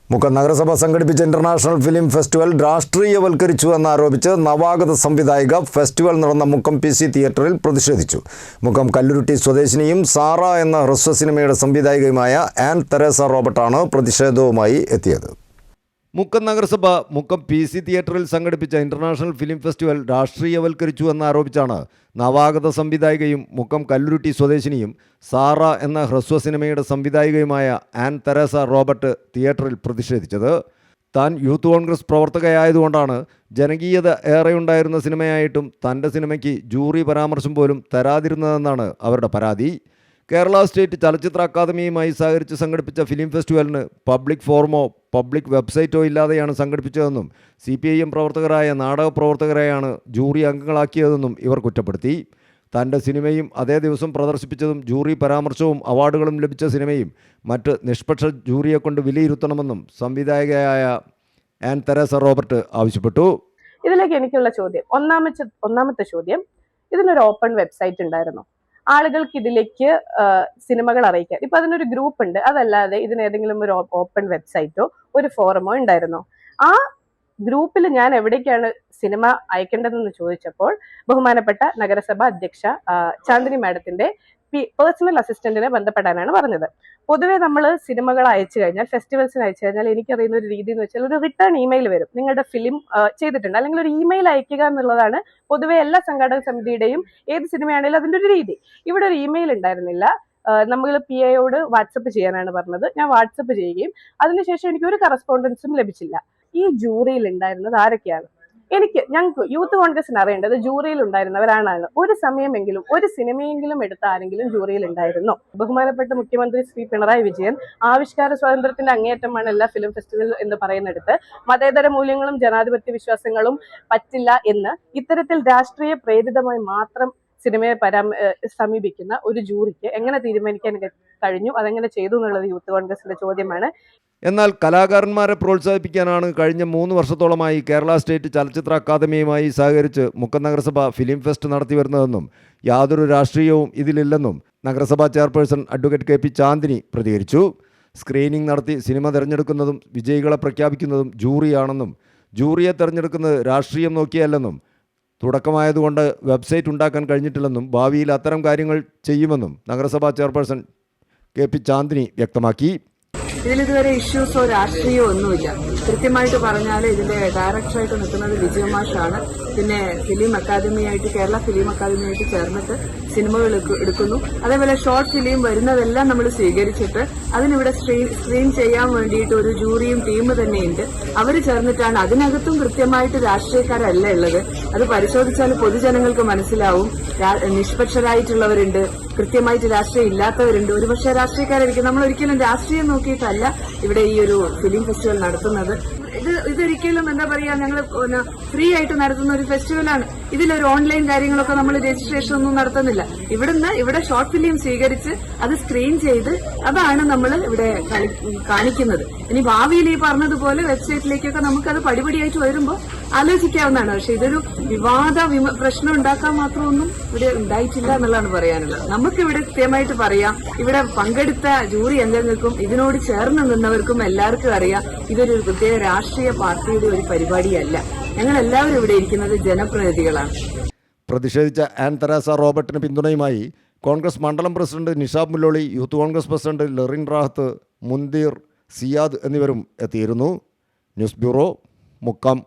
മുക്കം നഗരസഭ സംഘടിപ്പിച്ച international film festival രാഷ്ട്രീയവൽക്കരിച്ചു എന്നാരോപിച്ച് നവാഗത സംവിധായിക ഫെസ്റ്റിവൽ നടന്ന മുക്കം PC തിയേറ്ററിൽ പ്രതിഷേധിച്ചു. മുക്കം കല്ലുരുട്ടി സ്വദേശിനിയും സാറ എന്ന ഹ്രസ്വ സിനിമയുടെ സംവിധായികയുമായ ആൻ തെരേസ റോബർട്ടാണ് പ്രതിഷേധവുമായി എത്തിയത്. മുക്കം നഗരസഭ മുക്കം PC തിയേറ്ററിൽ സംഘടിപ്പിച്ച ഇന്റർനാഷണൽ ഫിലിം ഫെസ്റ്റിവൽ രാഷ്ട്രീയവൽക്കരിച്ചു എന്നാരോപിച്ചാണ് നവാഗത സംവിധായികയും മുക്കം കല്ലുരുട്ടി സ്വദേശിനിയും സാറ എന്ന ഹ്രസ്വ സിനിമയുടെ സംവിധായികയുമായ ആൻ തെരേസ റോബർട്ട് തിയേറ്ററിൽ പ്രതിഷേധിച്ചത്. താൻ യൂത്ത് കോൺഗ്രസ് പ്രവർത്തകയായതുകൊണ്ടാണ് ജനകീയത ഏറെയുണ്ടായിരുന്ന സിനിമയായിട്ടും തൻ്റെ സിനിമയ്ക്ക് ജൂറി പരാമർശം പോലും തരാതിരുന്നതെന്നാണ് അവരുടെ പരാതി. കേരള സ്റ്റേറ്റ് ചലച്ചിത്ര അക്കാദമിയുമായി സഹകരിച്ച് സംഘടിപ്പിച്ച ഫിലിം ഫെസ്റ്റിവലിന് പബ്ലിക് ഫോറമോ പബ്ലിക് വെബ്സൈറ്റോ ഇല്ലാതെയാണ് സംഘടിപ്പിച്ചതെന്നും CPIM പ്രവർത്തകരായ നാടക പ്രവർത്തകരെയാണ് ജൂറി അംഗങ്ങളാക്കിയതെന്നും ഇവർ കുറ്റപ്പെടുത്തി. തൻ്റെ സിനിമയും അതേ ദിവസം പ്രദർശിപ്പിച്ചതും ജൂറി പരാമർശവും അവാർഡുകളും ലഭിച്ച സിനിമയും മറ്റ് നിഷ്പക്ഷ ജൂറിയെക്കൊണ്ട് വിലയിരുത്തണമെന്നും സംവിധായകയായ ആൻ തെരേസ റോബർട്ട് ആവശ്യപ്പെട്ടു. ഇതിലേക്ക് എനിക്കുള്ള ചോദ്യം, ഒന്നാമത്തെ ചോദ്യം, ഇതിനൊരു ഓപ്പൺ വെബ്സൈറ്റ് ഉണ്ടായിരുന്നു. ആളുകൾക്ക് ഇതിലേക്ക് സിനിമകൾ അറിയിക്കാൻ ഇപ്പൊ അതിനൊരു ഗ്രൂപ്പ് ഉണ്ട്. അതല്ലാതെ ഇതിന് ഏതെങ്കിലും ഒരു ഓപ്പൺ വെബ്സൈറ്റോ ഒരു ഫോറമോ ഉണ്ടായിരുന്നോ? ആ ഗ്രൂപ്പിൽ ഞാൻ എവിടേക്കാണ് സിനിമ അയക്കേണ്ടതെന്ന് ചോദിച്ചപ്പോൾ ബഹുമാനപ്പെട്ട നഗരസഭ അധ്യക്ഷ ചാന്ദിനി മാഡത്തിന്റെ പേഴ്സണൽ അസിസ്റ്റന്റിനെ ബന്ധപ്പെടാനാണ് പറഞ്ഞത്. പൊതുവെ നമ്മൾ സിനിമകൾ അയച്ചു കഴിഞ്ഞാൽ, ഫെസ്റ്റിവൽസിന് അയച്ചു കഴിഞ്ഞാൽ എനിക്കറിയുന്ന ഒരു രീതി എന്ന് വെച്ചാൽ ഒരു റിട്ടേൺ ഇമെയിൽ വരും. നിങ്ങളുടെ ഫിലിം ചെയ്തിട്ടുണ്ട്, അല്ലെങ്കിൽ ഒരു ഇമെയിൽ അയക്കുക എന്നുള്ളതാണ് പൊതുവെ എല്ലാ സംഘാടക സമിതിയുടെയും ഏത് സിനിമയാണെങ്കിലും അതിൻ്റെ ഒരു രീതി. ഇവിടെ ഒരു ഇമെയിൽ ഉണ്ടായിരുന്നില്ല. നമ്മൾ PAയോട് വാട്സപ്പ് ചെയ്യാനാണ് പറഞ്ഞത്. ഞാൻ വാട്സപ്പ് ചെയ്യുകയും അതിനുശേഷം എനിക്ക് ഒരു കറസ്പോണ്ടൻസും ലഭിച്ചില്ല. ഈ ജൂറിയിൽ ഉണ്ടായിരുന്നത് ആരൊക്കെയാണ്? ഞങ്ങൾക്ക് യൂത്ത് കോൺഗ്രസിന് അറിയേണ്ടത് ജൂറിയിൽ ഉണ്ടായിരുന്നവരാണ്. ഒരു സമയമെങ്കിലും ഒരു സിനിമയെങ്കിലും എടുത്ത ആരെങ്കിലും ജൂറിയിൽ ഉണ്ടായിരുന്നോ? ബഹുമാനപ്പെട്ട മുഖ്യമന്ത്രി ശ്രീ പിണറായി വിജയൻ ആവിഷ്കാര സ്വാതന്ത്ര്യത്തിന്റെ അങ്ങേയറ്റമാണ് എല്ലാ ഫിലിം ഫെസ്റ്റിവൽ എന്ന് പറയുന്നിടത്ത് മതേതര മൂല്യങ്ങളും ജനാധിപത്യ വിശ്വാസങ്ങളും പറ്റില്ല എന്ന് ഇത്തരത്തിൽ രാഷ്ട്രീയ പ്രേരിതമായി മാത്രം സിനിമയെ സമീപിക്കുന്ന ഒരു ജൂറിക്ക് എങ്ങനെ തീരുമാനിക്കാൻ കഴിഞ്ഞു? അതെങ്ങനെ ചെയ്തു എന്നുള്ളത് യൂത്ത് കോൺഗ്രസിന്റെ ചോദ്യമാണ്. എന്നാൽ കലാകാരന്മാരെ പ്രോത്സാഹിപ്പിക്കാനാണ് കഴിഞ്ഞ 3 വർഷത്തോളമായി കേരള സ്റ്റേറ്റ് ചലച്ചിത്ര അക്കാദമിയുമായി സഹകരിച്ച് മുക്കം നഗരസഭ ഫിലിം ഫെസ്റ്റ് നടത്തി വരുന്നതെന്നും യാതൊരു രാഷ്ട്രീയവും ഇതിലില്ലെന്നും നഗരസഭാ ചെയർപേഴ്സൺ അഡ്വക്കേറ്റ് KP ചാന്ദിനി പ്രതികരിച്ചു. സ്ക്രീനിംഗ് നടത്തി സിനിമ തിരഞ്ഞെടുക്കുന്നതും വിജയികളെ പ്രഖ്യാപിക്കുന്നതും ജൂറിയാണെന്നും ജൂറിയെ തിരഞ്ഞെടുക്കുന്നത് രാഷ്ട്രീയം നോക്കിയല്ലെന്നും തുടക്കമായതുകൊണ്ട് വെബ്സൈറ്റ് ഉണ്ടാക്കാൻ കഴിഞ്ഞിട്ടില്ലെന്നും ഭാവിയിൽ അത്തരം കാര്യങ്ങൾ ചെയ്യുമെന്നും നഗരസഭാ ചെയർപേഴ്സൺ KP ചാന്ദിനി വ്യക്തമാക്കി. ഇതിലിതുവരെ ഇഷ്യൂസോ രാഷ്ട്രീയമോ ഒന്നുമില്ല. കൃത്യമായിട്ട് പറഞ്ഞാൽ ഇതിന്റെ ഡയറക്ടറായിട്ട് നിൽക്കുന്നത് വിജയമാഷാണ്. പിന്നെ ഫിലിം അക്കാദമിയായിട്ട്, കേരള ഫിലിം അക്കാദമിയായിട്ട് ചേർന്നിട്ട് സിനിമകൾ എടുക്കുന്നു. അതേപോലെ ഷോർട്ട് ഫിലിം വരുന്നതെല്ലാം നമ്മൾ സ്വീകരിച്ചിട്ട് അതിനിവിടെ സ്ക്രീൻ ചെയ്യാൻ വേണ്ടിയിട്ട് ഒരു ജൂറിയും ടീം തന്നെയുണ്ട്. അവർ ചേർന്നിട്ടാണ്. അതിനകത്തും കൃത്യമായിട്ട് രാഷ്ട്രീയക്കാരല്ല ഉള്ളത്. അത് പരിശോധിച്ചാൽ പൊതുജനങ്ങൾക്ക് മനസ്സിലാവും. നിഷ്പക്ഷരായിട്ടുള്ളവരുണ്ട്, കൃത്യമായിട്ട് രാഷ്ട്രീയം ഇല്ലാത്തവരുണ്ട്. ഒരുപക്ഷെ രാഷ്ട്രീയക്കാരായിരിക്കും. നമ്മൾ ഒരിക്കലും രാഷ്ട്രീയം നോക്കിയിട്ടല്ല ഇവിടെ ഈ ഒരു ഫിലിം ഫെസ്റ്റിവൽ നടത്തുന്നത്. ഇതൊരിക്കലും എന്താ പറയാ, ഞങ്ങൾ ഫ്രീ ആയിട്ട് നടത്തുന്ന ഒരു ഫെസ്റ്റിവലാണ്. ഇതിലൊരു ഓൺലൈൻ കാര്യങ്ങളൊക്കെ നമ്മൾ രജിസ്ട്രേഷൻ ഒന്നും നടത്തുന്നില്ല. ഇവിടെ ഷോർട്ട് ഫിലിം സ്വീകരിച്ച് അത് സ്ക്രീൻ ചെയ്ത് അതാണ് നമ്മൾ ഇവിടെ കാണിക്കുന്നത്. ഇനി ഭാവിയിൽ ഈ പറഞ്ഞതുപോലെ വെബ്സൈറ്റിലേക്കൊക്കെ നമുക്കത് പടിപടിയായിട്ട് വരുമ്പോൾ ആലോചിക്കാവുന്നതാണ്. പക്ഷെ ഇതൊരു പ്രശ്നം ഉണ്ടാക്കാൻ മാത്രമൊന്നും ഇവിടെ ഉണ്ടായിട്ടില്ല എന്നുള്ളതാണ് പറയാനുള്ളത്. നമുക്കിവിടെ കൃത്യമായിട്ട് പറയാം, ഇവിടെ പങ്കെടുത്ത ജൂറി അംഗങ്ങൾക്കും ഇതിനോട് ചേർന്ന് നിന്നവർക്കും എല്ലാവർക്കും അറിയാം ഇതൊരു പ്രത്യേക രാഷ്ട്രീയ പാർട്ടിയുടെ ഒരു പരിപാടിയല്ല. ഞങ്ങൾ എല്ലാവരും ഇവിടെ ഇരിക്കുന്നത് ജനപ്രതിനിധികളാണ്. പ്രതിഷേധിച്ച ആൻ തെരേസ റോബർട്ടിന് പിന്തുണയുമായി കോൺഗ്രസ് മണ്ഡലം president Nishab Mulloli, youth Congress president Larin Rahath, Munthir, Siyad എന്നിവരും എത്തിയിരുന്നു. News bureau, Mukkam.